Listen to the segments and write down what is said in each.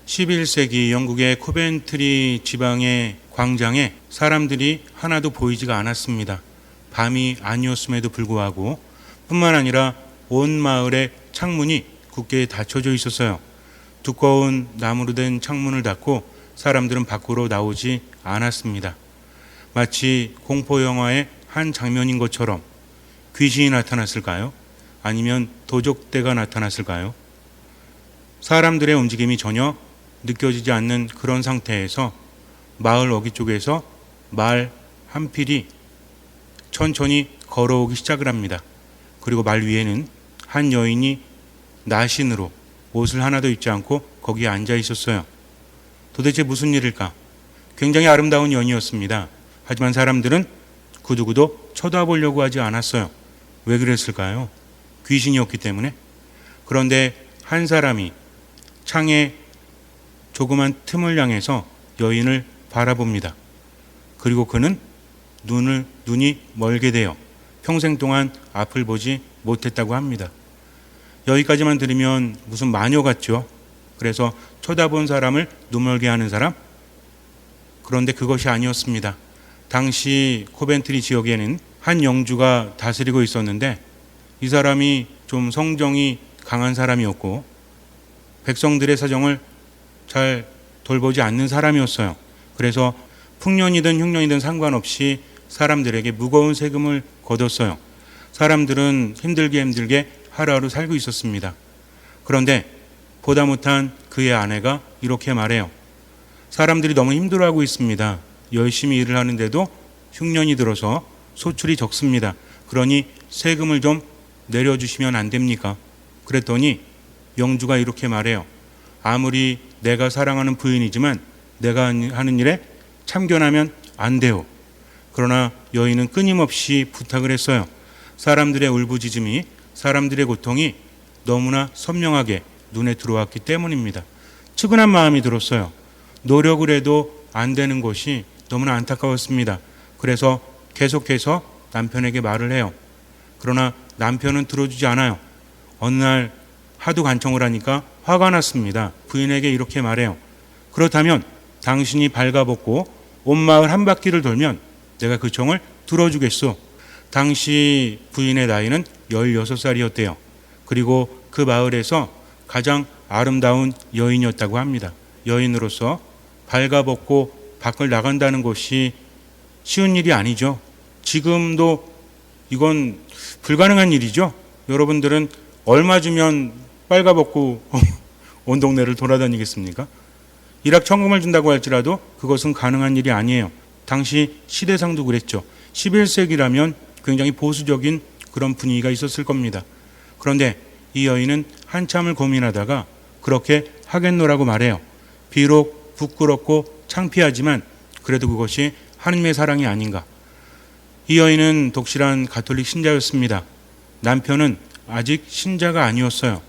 11세기 영국의 코벤트리 지방의 광장에 사람들이 하나도 보이지가 않았습니다. 밤이 아니었음에도 불구하고 뿐만 아니라 온 마을의 창문이 굳게 닫혀져 있었어요. 두꺼운 나무로 된 창문을 닫고 사람들은 밖으로 나오지 않았습니다. 마치 공포영화의 한 장면인 것처럼 귀신이 나타났을까요? 아니면 도적대가 나타났을까요? 사람들의 움직임이 전혀 느껴지지 않는 그런 상태에서 마을 어귀 쪽에서 말 한 필이 천천히 걸어오기 시작을 합니다. 그리고 말 위에는 한 여인이 나신으로 옷을 하나도 입지 않고 거기에 앉아 있었어요. 도대체 무슨 일일까? 굉장히 아름다운 여인이었습니다. 하지만 사람들은 그 누구도 쳐다보려고 하지 않았어요. 왜 그랬을까요? 귀신이었기 때문에. 그런데 한 사람이 창에 조그만 틈을 향해서 여인을 바라봅니다. 그리고 그는 눈이 멀게 되어 평생 동안 앞을 보지 못했다고 합니다. 여기까지만 들으면 무슨 마녀 같죠? 그래서 쳐다본 사람을 눈멀게 하는 사람? 그런데 그것이 아니었습니다. 당시 코벤트리 지역에는 한 영주가 다스리고 있었는데 이 사람이 좀 성정이 강한 사람이었고 백성들의 사정을 잘 돌보지 않는 사람이었어요. 그래서 풍년이든 흉년이든 상관없이 사람들에게 무거운 세금을 거뒀어요. 사람들은 힘들게 하루하루 살고 있었습니다. 그런데 보다 못한 그의 아내가 이렇게 말해요. 사람들이 너무 힘들어하고 있습니다. 열심히 일을 하는데도 흉년이 들어서 소출이 적습니다. 그러니 세금을 좀 내려주시면 안 됩니까? 그랬더니 영주가 이렇게 말해요. 아무리 내가 사랑하는 부인이지만 내가 하는 일에 참견하면 안 돼요. 그러나 여인은 끊임없이 부탁을 했어요. 사람들의 울부짖음이, 사람들의 고통이 너무나 선명하게 눈에 들어왔기 때문입니다. 측은한 마음이 들었어요. 노력을 해도 안 되는 것이 너무나 안타까웠습니다. 그래서 계속해서 남편에게 말을 해요. 그러나 남편은 들어주지 않아요. 어느 날 하도 간청을 하니까 화가 났습니다. 부인에게 이렇게 말해요. 그렇다면 당신이 발가벗고 온 마을 한 바퀴를 돌면 내가 그 청을 들어주겠소. 당시 부인의 나이는 16살이었대요. 그리고 그 마을에서 가장 아름다운 여인이었다고 합니다. 여인으로서 발가벗고 밖을 나간다는 것이 쉬운 일이 아니죠. 지금도 이건 불가능한 일이죠. 여러분들은 얼마 주면 빨가벗고 온 동네를 돌아다니겠습니까? 일확천금을 준다고 할지라도 그것은 가능한 일이 아니에요. 당시 시대상도 그랬죠. 11세기라면 굉장히 보수적인 그런 분위기가 있었을 겁니다. 그런데 이 여인은 한참을 고민하다가 그렇게 하겠노라고 말해요. 비록 부끄럽고 창피하지만 그래도 그것이 하느님의 사랑이 아닌가. 이 여인은 독실한 가톨릭 신자였습니다. 남편은 아직 신자가 아니었어요.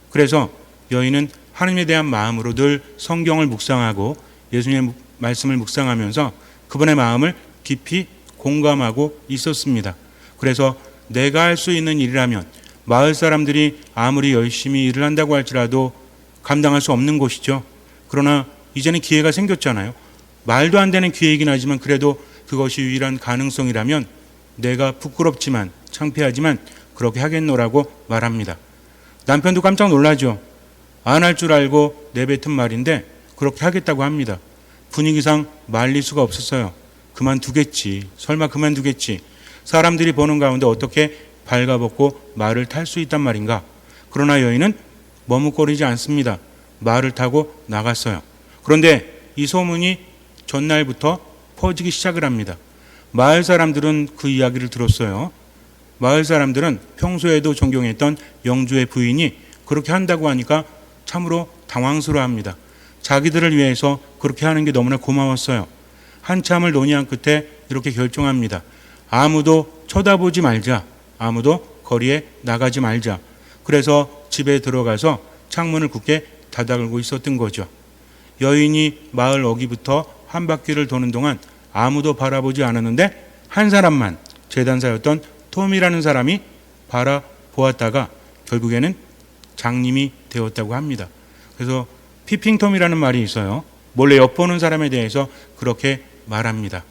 그래서 여인은 하느님에 대한 마음으로 늘 성경을 묵상하고 예수님의 말씀을 묵상하면서 그분의 마음을 깊이 공감하고 있었습니다. 그래서 내가 할 수 있는 일이라면 마을 사람들이 아무리 열심히 일을 한다고 할지라도 감당할 수 없는 것이죠. 그러나 이제는 기회가 생겼잖아요. 말도 안 되는 기회이긴 하지만 그래도 그것이 유일한 가능성이라면 내가 부끄럽지만 창피하지만 그렇게 하겠노라고 말합니다. 남편도 깜짝 놀라죠. 안 할 줄 알고 내뱉은 말인데 그렇게 하겠다고 합니다. 분위기상 말릴 수가 없었어요. 그만두겠지. 설마 그만두겠지. 사람들이 보는 가운데 어떻게 발가벗고 말을 탈 수 있단 말인가. 그러나 여인은 머뭇거리지 않습니다. 말을 타고 나갔어요. 그런데 이 소문이 전날부터 퍼지기 시작을 합니다. 마을 사람들은 그 이야기를 들었어요. 마을 사람들은 평소에도 존경했던 영주의 부인이 그렇게 한다고 하니까 참으로 당황스러워합니다. 자기들을 위해서 그렇게 하는 게 너무나 고마웠어요. 한참을 논의한 끝에 이렇게 결정합니다. 아무도 쳐다보지 말자. 아무도 거리에 나가지 말자. 그래서 집에 들어가서 창문을 굳게 닫아걸고 있었던 거죠. 여인이 마을 어귀부터 한 바퀴를 도는 동안 아무도 바라보지 않았는데 한 사람만, 재단사였던 톰이라는 사람이 바라보았다가 결국에는 장님이 되었다고 합니다. 그래서 피핑톰이라는 말이 있어요. 몰래 엿보는 사람에 대해서 그렇게 말합니다.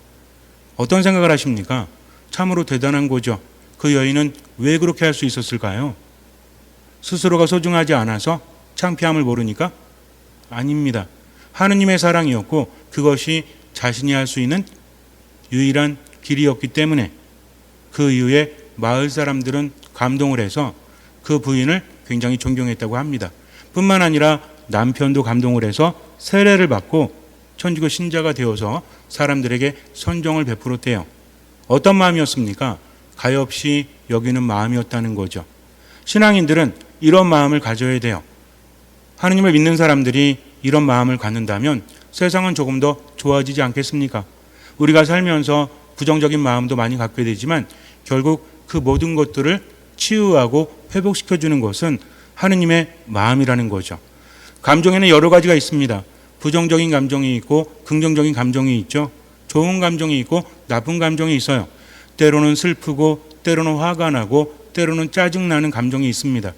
어떤 생각을 하십니까? 참으로 대단한 거죠. 그 여인은 왜 그렇게 할 수 있었을까요? 스스로가 소중하지 않아서 창피함을 모르니까? 아닙니다. 하느님의 사랑이었고 그것이 자신이 할 수 있는 유일한 길이었기 때문에 그 이후에 마을 사람들은 감동을 해서 그 부인을 굉장히 존경했다고 합니다. 뿐만 아니라 남편도 감동을 해서 세례를 받고 천주교 신자가 되어서 사람들에게 선정을 베풀었대요. 어떤 마음이었습니까? 가엾이 여기는 마음이었다는 거죠. 신앙인들은 이런 마음을 가져야 돼요. 하느님을 믿는 사람들이 이런 마음을 갖는다면 세상은 조금 더 좋아지지 않겠습니까? 우리가 살면서 부정적인 마음도 많이 갖게 되지만 결국 그 모든 것들을 치유하고 회복시켜주는 것은 하느님의 마음이라는 거죠. 감정에는 여러 가지가 있습니다. 부정적인 감정이 있고 긍정적인 감정이 있죠. 좋은 감정이 있고 나쁜 감정이 있어요. 때로는 슬프고 때로는 화가 나고 때로는 짜증나는 감정이 있습니다.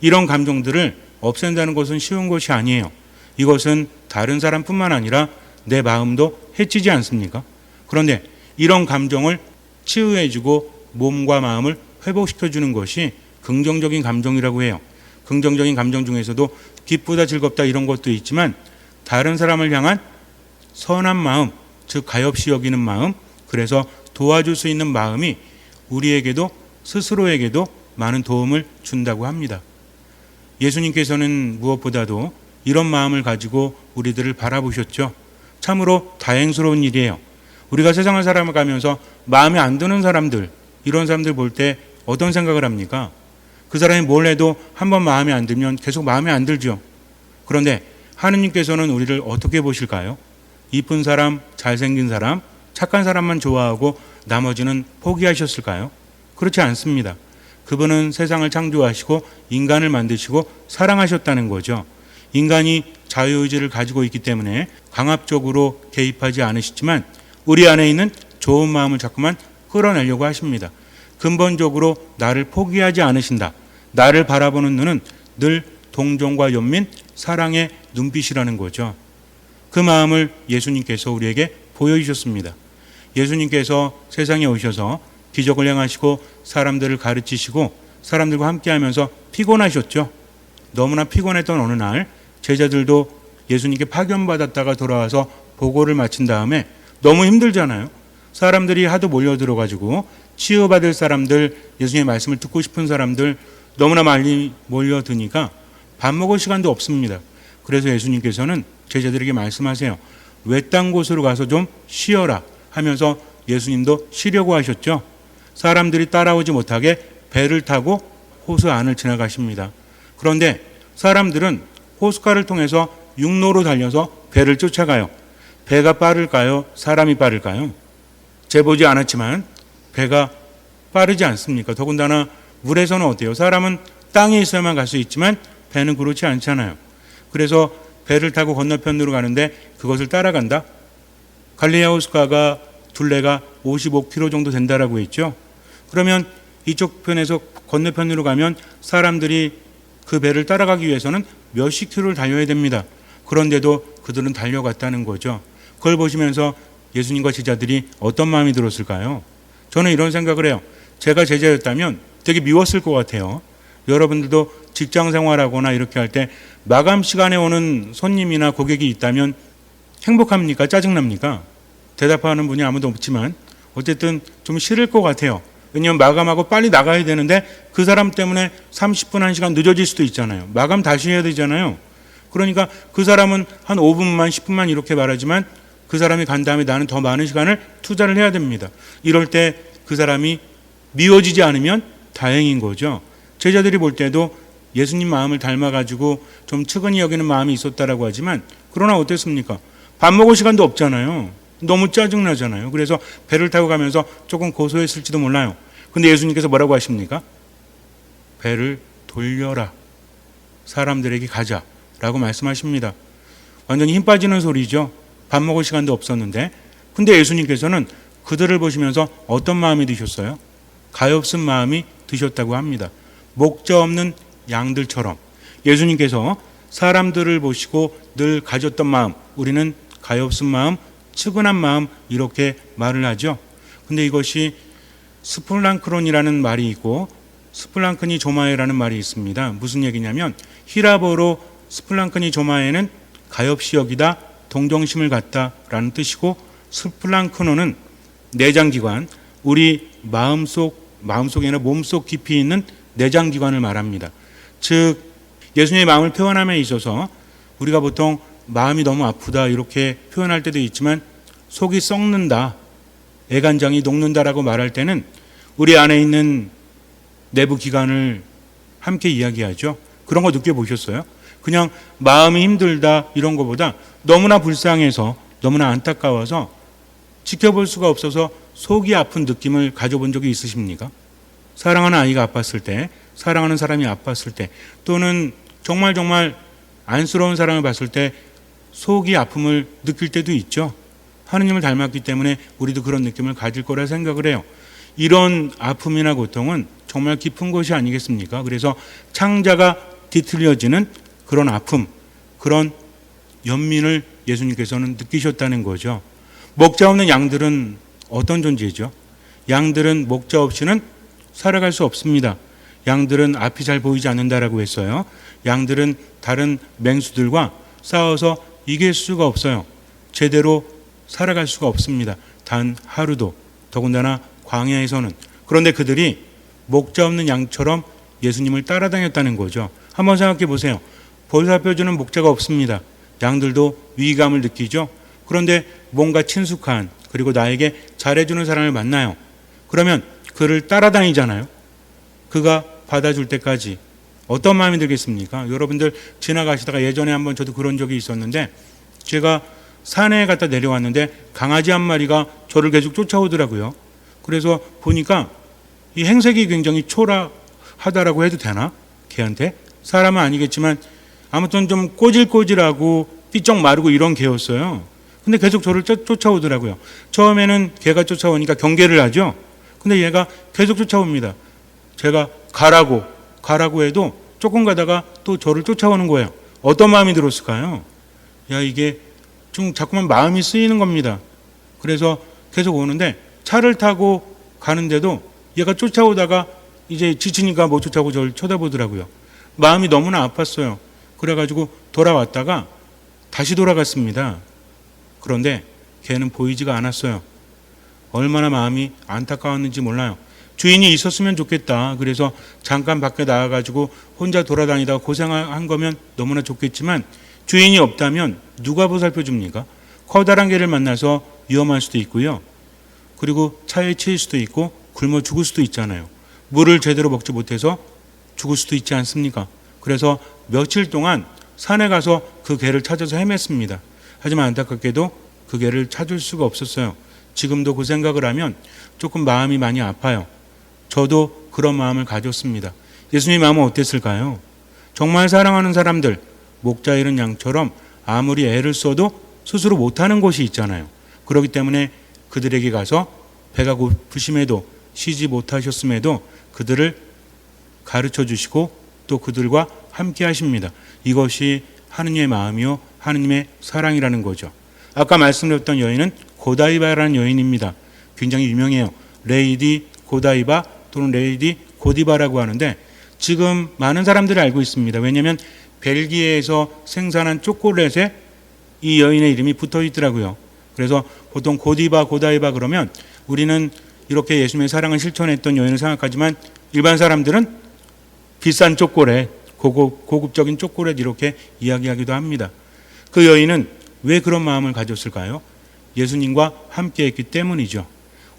이런 감정들을 없앤다는 것은 쉬운 것이 아니에요. 이것은 다른 사람뿐만 아니라 내 마음도 해치지 않습니까? 그런데 이런 감정을 치유해주고 몸과 마음을 회복시켜주는 것이 긍정적인 감정이라고 해요. 긍정적인 감정 중에서도 기쁘다 즐겁다 이런 것도 있지만 다른 사람을 향한 선한 마음, 즉 가엾이 여기는 마음, 그래서 도와줄 수 있는 마음이 우리에게도 스스로에게도 많은 도움을 준다고 합니다. 예수님께서는 무엇보다도 이런 마음을 가지고 우리들을 바라보셨죠. 참으로 다행스러운 일이에요. 우리가 세상을 살아가면서 마음에 안 드는 사람들, 이런 사람들 볼 때 어떤 생각을 합니까? 그 사람이 뭘 해도 한번 마음에 안 들면 계속 마음에 안 들죠. 그런데 하느님께서는 우리를 어떻게 보실까요? 이쁜 사람, 잘생긴 사람, 착한 사람만 좋아하고 나머지는 포기하셨을까요? 그렇지 않습니다. 그분은 세상을 창조하시고 인간을 만드시고 사랑하셨다는 거죠. 인간이 자유의지를 가지고 있기 때문에 강압적으로 개입하지 않으시지만 우리 안에 있는 좋은 마음을 자꾸만 끌어내려고 하십니다. 근본적으로 나를 포기하지 않으신다. 나를 바라보는 눈은 늘 동정과 연민, 사랑의 눈빛이라는 거죠. 그 마음을 예수님께서 우리에게 보여주셨습니다. 예수님께서 세상에 오셔서 기적을 행하시고 사람들을 가르치시고 사람들과 함께하면서 피곤하셨죠. 너무나 피곤했던 어느 날 제자들도 예수님께 파견받았다가 돌아와서 보고를 마친 다음에 너무 힘들잖아요. 사람들이 하도 몰려들어가지고 치유받을 사람들, 예수님의 말씀을 듣고 싶은 사람들 너무나 많이 몰려드니까 밥 먹을 시간도 없습니다. 그래서 예수님께서는 제자들에게 말씀하세요. 외딴 곳으로 가서 좀 쉬어라 하면서 예수님도 쉬려고 하셨죠. 사람들이 따라오지 못하게 배를 타고 호수 안을 지나가십니다. 그런데 사람들은 호숫가를 통해서 육로로 달려서 배를 쫓아가요. 배가 빠를까요? 사람이 빠를까요? 재보지 않았지만 배가 빠르지 않습니까? 더군다나 물에서는 어때요? 사람은 땅에 있어야만 갈 수 있지만 배는 그렇지 않잖아요. 그래서 배를 타고 건너편으로 가는데 그것을 따라간다? 갈릴리아 호숫가가 둘레가 55km 정도 된다라고 했죠. 그러면 이쪽 편에서 건너편으로 가면 사람들이 그 배를 따라가기 위해서는 몇십 킬로를 달려야 됩니다. 그런데도 그들은 달려갔다는 거죠. 그걸 보시면서 예수님과 제자들이 어떤 마음이 들었을까요? 저는 이런 생각을 해요. 제가 제자였다면 되게 미웠을 것 같아요. 여러분들도 직장 생활하거나 이렇게 할 때 마감 시간에 오는 손님이나 고객이 있다면 행복합니까? 짜증납니까? 대답하는 분이 아무도 없지만 어쨌든 좀 싫을 것 같아요. 왜냐하면 마감하고 빨리 나가야 되는데 그 사람 때문에 30분, 1시간 늦어질 수도 있잖아요. 마감 다시 해야 되잖아요. 그러니까 그 사람은 한 5분만, 10분만 이렇게 말하지만 그 사람이 간 다음에 나는 더 많은 시간을 투자를 해야 됩니다. 이럴 때 그 사람이 미워지지 않으면 다행인 거죠. 제자들이 볼 때도 예수님 마음을 닮아가지고 좀 측은히 여기는 마음이 있었다라고 하지만 그러나 어땠습니까? 밥 먹을 시간도 없잖아요. 너무 짜증나잖아요. 그래서 배를 타고 가면서 조금 고소했을지도 몰라요. 근데 예수님께서 뭐라고 하십니까? 배를 돌려라. 사람들에게 가자라고 말씀하십니다. 완전히 힘 빠지는 소리죠. 밥 먹을 시간도 없었는데. 근데 예수님께서는 그들을 보시면서 어떤 마음이 드셨어요? 가엾은 마음이 드셨다고 합니다. 목자 없는 양들처럼 예수님께서 사람들을 보시고 늘 가졌던 마음, 우리는 가엾은 마음, 측은한 마음 이렇게 말을 하죠. 근데 이것이 스플랑크론이라는 말이 있고 스플랑크니 조마에라는 말이 있습니다. 무슨 얘기냐면 히라보로 스플랑크니 조마에는 가엾이 여기다 동정심을 갖다라는 뜻이고 스플랑크노는 내장기관, 우리 마음속이 아니라 몸속 깊이 있는 내장기관을 말합니다. 즉 예수님의 마음을 표현함에 있어서 우리가 보통 마음이 너무 아프다 이렇게 표현할 때도 있지만 속이 썩는다, 애간장이 녹는다라고 말할 때는 우리 안에 있는 내부 기관을 함께 이야기하죠. 그런 거 느껴보셨어요? 그냥 마음이 힘들다 이런 거보다 너무나 불쌍해서 너무나 안타까워서 지켜볼 수가 없어서 속이 아픈 느낌을 가져본 적이 있으십니까? 사랑하는 아이가 아팠을 때, 사랑하는 사람이 아팠을 때, 또는 정말 안쓰러운 사람을 봤을 때 속이 아픔을 느낄 때도 있죠. 하느님을 닮았기 때문에 우리도 그런 느낌을 가질 거라 생각을 해요. 이런 아픔이나 고통은 정말 깊은 것이 아니겠습니까? 그래서 창자가 뒤틀려지는 그런 아픔, 그런 연민을 예수님께서는 느끼셨다는 거죠. 목자 없는 양들은 어떤 존재죠? 양들은 목자 없이는 살아갈 수 없습니다. 양들은 앞이 잘 보이지 않는다라고 했어요. 양들은 다른 맹수들과 싸워서 이길 수가 없어요. 제대로 살아갈 수가 없습니다. 단 하루도. 더군다나 광야에서는. 그런데 그들이 목자 없는 양처럼 예수님을 따라다녔다는 거죠. 한번 생각해 보세요. 보살펴주는 목자가 없습니다. 양들도 위기감을 느끼죠. 그런데 뭔가 친숙한 그리고 나에게 잘해주는 사람을 만나요. 그러면 그를 따라다니잖아요. 그가 받아줄 때까지 어떤 마음이 들겠습니까? 여러분들 지나가시다가 예전에 한번 저도 그런 적이 있었는데 제가 산에 갔다 내려왔는데 강아지 한 마리가 저를 계속 쫓아오더라고요. 그래서 보니까 이 행색이 굉장히 초라하다라고 해도 되나? 개한테? 사람은 아니겠지만 아무튼 좀 꼬질꼬질하고 삐쩍 마르고 이런 개였어요. 근데 계속 저를 쫓아오더라고요. 처음에는 개가 쫓아오니까 경계를 하죠. 근데 얘가 계속 쫓아옵니다. 제가 가라고 해도 조금 가다가 또 저를 쫓아오는 거예요. 어떤 마음이 들었을까요? 야, 이게 좀 자꾸만 마음이 쓰이는 겁니다. 그래서 계속 오는데 차를 타고 가는데도 얘가 쫓아오다가 이제 지치니까 못 쫓아오고 저를 쳐다보더라고요. 마음이 너무나 아팠어요. 그래가지고 돌아왔다가 다시 돌아갔습니다. 그런데 걔는 보이지가 않았어요. 얼마나 마음이 안타까웠는지 몰라요. 주인이 있었으면 좋겠다. 그래서 잠깐 밖에 나와가지고 혼자 돌아다니다가 고생한 거면 너무나 좋겠지만 주인이 없다면 누가 보살펴 줍니까? 커다란 개를 만나서 위험할 수도 있고요. 그리고 차에 치일 수도 있고 굶어 죽을 수도 있잖아요. 물을 제대로 먹지 못해서 죽을 수도 있지 않습니까? 그래서 며칠 동안 산에 가서 그 개를 찾아서 헤맸습니다. 하지만 안타깝게도 그 개를 찾을 수가 없었어요. 지금도 그 생각을 하면 조금 마음이 많이 아파요. 저도 그런 마음을 가졌습니다. 예수님의 마음은 어땠을까요? 정말 사랑하는 사람들, 목자 잃은 양처럼 아무리 애를 써도 스스로 못하는 곳이 있잖아요. 그렇기 때문에 그들에게 가서 배가 고프심에도 쉬지 못하셨음에도 그들을 가르쳐 주시고 또 그들과 함께 하십니다. 이것이 하느님의 마음이요 하느님의 사랑이라는 거죠. 아까 말씀드렸던 여인은 고다이바라는 여인입니다. 굉장히 유명해요. 레이디 고다이바 또는 레이디 고디바라고 하는데 지금 많은 사람들이 알고 있습니다. 왜냐하면 벨기에에서 생산한 초콜릿에 이 여인의 이름이 붙어 있더라고요. 그래서 보통 고디바 고다이바 그러면 우리는 이렇게 예수님의 사랑을 실천했던 여인을 생각하지만 일반 사람들은 비싼 초콜릿, 고급적인 초콜릿 이렇게 이야기하기도 합니다. 그 여인은 왜 그런 마음을 가졌을까요? 예수님과 함께했기 때문이죠.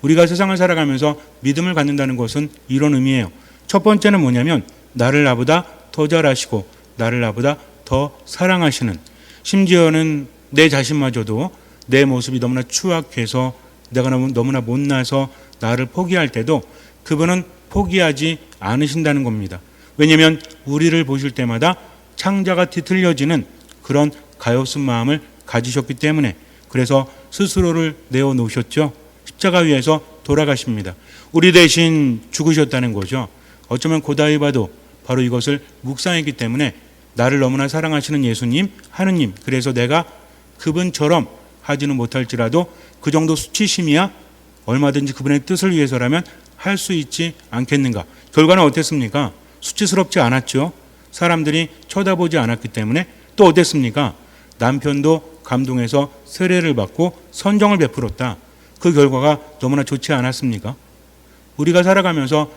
우리가 세상을 살아가면서 믿음을 갖는다는 것은 이런 의미예요. 첫 번째는 뭐냐면 나를 나보다 더 잘하시고 나를 나보다 더 사랑하시는, 심지어는 내 자신마저도 내 모습이 너무나 추악해서 내가 너무나 못나서 나를 포기할 때도 그분은 포기하지 않으신다는 겁니다. 왜냐하면 우리를 보실 때마다 창자가 뒤틀려지는 그런 가엾은 마음을 가지셨기 때문에, 그래서 스스로를 내어놓으셨죠. 십자가 위에서 돌아가십니다. 우리 대신 죽으셨다는 거죠. 어쩌면 고다이바도 바로 이것을 묵상했기 때문에 나를 너무나 사랑하시는 예수님, 하느님, 그래서 내가 그분처럼 하지는 못할지라도 그 정도 수치심이야 얼마든지 그분의 뜻을 위해서라면 할 수 있지 않겠는가. 결과는 어땠습니까? 수치스럽지 않았죠. 사람들이 쳐다보지 않았기 때문에. 또 어땠습니까? 남편도 감동해서 세례를 받고 선정을 베풀었다. 그 결과가 너무나 좋지 않았습니까? 우리가 살아가면서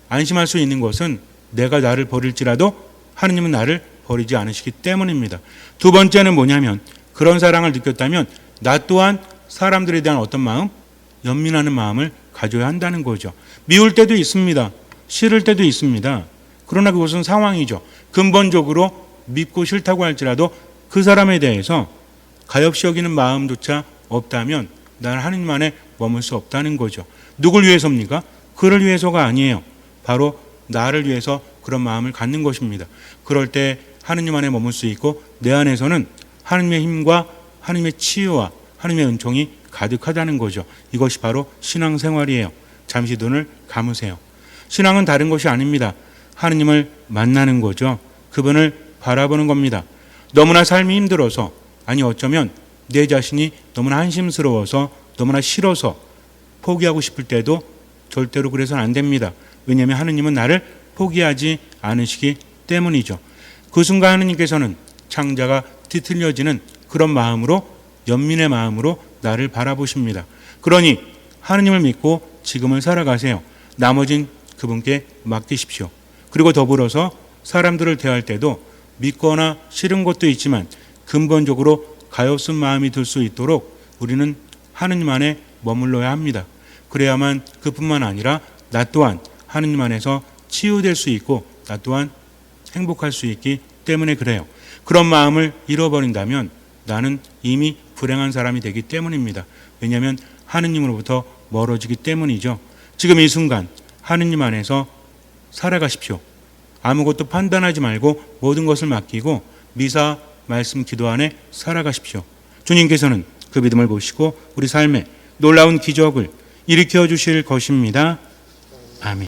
안심할 수 있는 것은 내가 나를 버릴지라도 하느님은 나를 버리지 않으시기 때문입니다. 두 번째는 뭐냐면, 그런 사랑을 느꼈다면 나 또한 사람들에 대한 어떤 마음? 연민하는 마음을 가져야 한다는 거죠. 미울 때도 있습니다. 싫을 때도 있습니다. 그러나 그것은 상황이죠. 근본적으로 믿고 싫다고 할지라도 그 사람에 대해서 가엾이 여기는 마음조차 없다면 나는 하느님 안에 머물 수 없다는 거죠. 누굴 위해서입니까? 그를 위해서가 아니에요. 바로 나를 위해서 그런 마음을 갖는 것입니다. 그럴 때 하느님 안에 머물 수 있고 내 안에서는 하느님의 힘과 하느님의 치유와 하느님의 은총이 가득하다는 거죠. 이것이 바로 신앙생활이에요. 잠시 눈을 감으세요. 신앙은 다른 것이 아닙니다. 하느님을 만나는 거죠. 그분을 바라보는 겁니다. 너무나 삶이 힘들어서, 아니 어쩌면 내 자신이 너무나 한심스러워서, 너무나 싫어서 포기하고 싶을 때도 절대로 그래서는 안 됩니다. 왜냐하면 하느님은 나를 포기하지 않으시기 때문이죠. 그 순간 하느님께서는 창자가 뒤틀려지는 그런 마음으로, 연민의 마음으로 나를 바라보십니다. 그러니 하느님을 믿고 지금을 살아가세요. 나머진 그분께 맡기십시오. 그리고 더불어서 사람들을 대할 때도 믿거나 싫은 것도 있지만 근본적으로 가엾은 마음이 들 수 있도록 우리는 하느님 안에 머물러야 합니다. 그래야만 그뿐만 아니라 나 또한 하느님 안에서 치유될 수 있고 나 또한 행복할 수 있기 때문에 그래요. 그런 마음을 잃어버린다면 나는 이미 불행한 사람이 되기 때문입니다. 왜냐하면 하느님으로부터 멀어지기 때문이죠. 지금 이 순간 하느님 안에서 살아가십시오. 아무것도 판단하지 말고 모든 것을 맡기고 미사, 말씀, 기도 안에 살아가십시오. 주님께서는 그 믿음을 보시고 우리 삶에 놀라운 기적을 일으켜 주실 것입니다. 아멘.